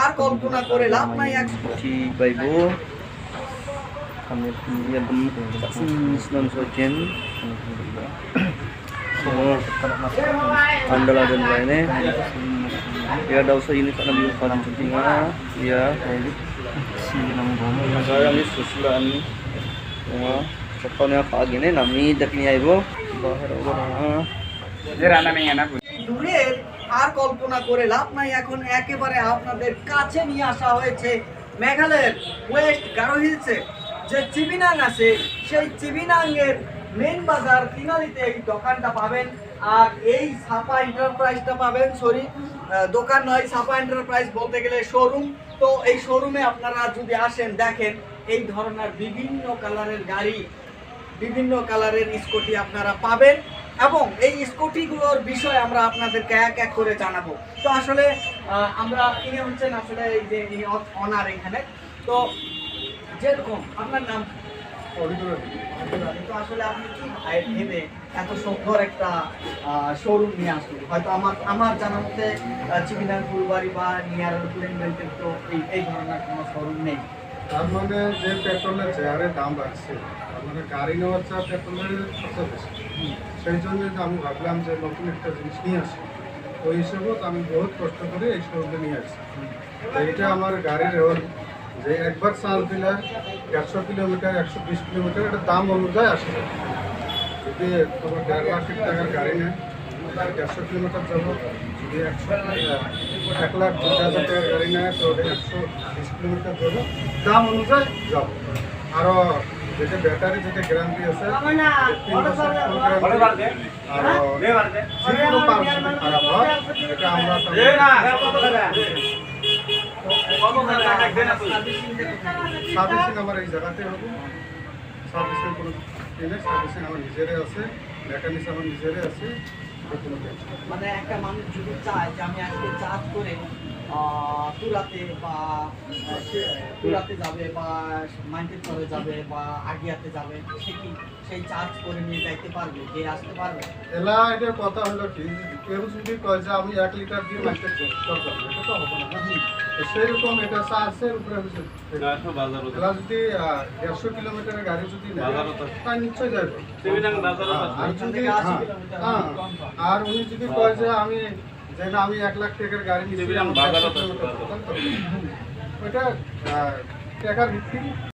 আর কল্পনা করে লাভ নাই। Ci Baibo kami punya Islam Sojen Andala dan lainnya ya daw sa unit na biyo pa ng tinga ya saya ni susulan mga sa kanya kaagine nami dakni aibo bahar দূরের আর কল্পনা করে লাভ নাই। এখন একেবারে আপনাদের কাছে নিয়ে আসা হয়েছে মেঘালয়ের ওয়েস্ট গারো হিলসে যে চিবিনাং আছে, সেই চিবিনাংয়ের মেন বাজার তিনালিতে এই দোকানটা পাবেন। আর এই ছাপা এন্টারপ্রাইজটা পাবেন, সরি দোকান নয়, ছাপা এন্টারপ্রাইজ বলতে গেলে শোরুম। তো এই শোরুমে আপনারা যদি আসেন, দেখেন এই ধরনের বিভিন্ন কালারের গাড়ি, বিভিন্ন কালারের স্কুটি আপনারা পাবেন এবং এই স্কুটিগুলোর বিষয়ে আমরা আপনাদেরকে এক এক করে জানাবো। তো আসলে আমরা ইনি হচ্ছেন আসলে এই যে অনার এখানে। তো যেরকম আপনার নাম তো আসলে আপনি কি ভেবে এত সুন্দর একটা শোরুম নিয়ে আসলেন? হয়তো আমার জানা মতে চিবিনাং ফুলবাড়ি বা নিয়ার প্লেন বেল্টের তো এই ধরনের কোনো শোরুম নেই। তার মানে যে পেট্রোলের যে হারে দাম বাড়ছে, তার মানে গাড়ি নেওয়ার চা পেট্রোলের খরচ বেশি, সেই জন্য আমি ভাবলাম যে নতুন একটা জিনিস নিয়ে আসি। ওই হিসেবেও আমি বহুত কষ্ট করে এই শোরুমে নিয়ে আসি। এইটা আমার গাড়ির যে একবার চার্জ দিলে 100 কিলোমিটার 120 কিলোমিটার এটা দাম অনুযায়ী আসে। যদি তোমার 1.5 লাখ টাকার গাড়ি নেয় 150 কিলোমিটার যাবো, যদি 1,20,000 টাকার গাড়ি নেয় তো 120 কিলোমিটার যাবো, দাম অনুযায়ী যাবো। আরও যেটা ব্যাটারি যেটা গ্যারান্টি আছে 3 বছর গ্যারান্টি, আরও যে কোনো পার্ট যদি খারাপ হয় এটা আমরা সার্ভিসিং আমার এই জায়গাতে হবে। সার্ভিসিং কোনো সার্ভিসিং আমার নিজেরই আছে, মেকানিক্স আমার নিজেরই আছে। মানে একটা মানুষ যদি চায় যে আমি আজকে চার্জ করে তুরাতে যাবে বা মাইন্টেন করে যাবে বা আগিয়াতে যাবে, সে কি সেই চার্জ করে নিয়ে যাইতে পারবে, দিয়ে আসতে পারবে? এলা এটা কথা হলো কি, কেউ যদি কয় যে আমি 1 লিটার দিয়ে মাইন্টেন করতে পারবো, এটা তো হবে না। সেরকম এটা চার্জের উপরে এলা যদি 150 কিলোমিটারের গাড়ি যদি তাই নিশ্চয় যাবে। আর যদি আর উনি যদি কয় যে আমি 1 লাখ টাকার গাড়ি নিচ্ছি, ওইটা টাকার ভিত্তি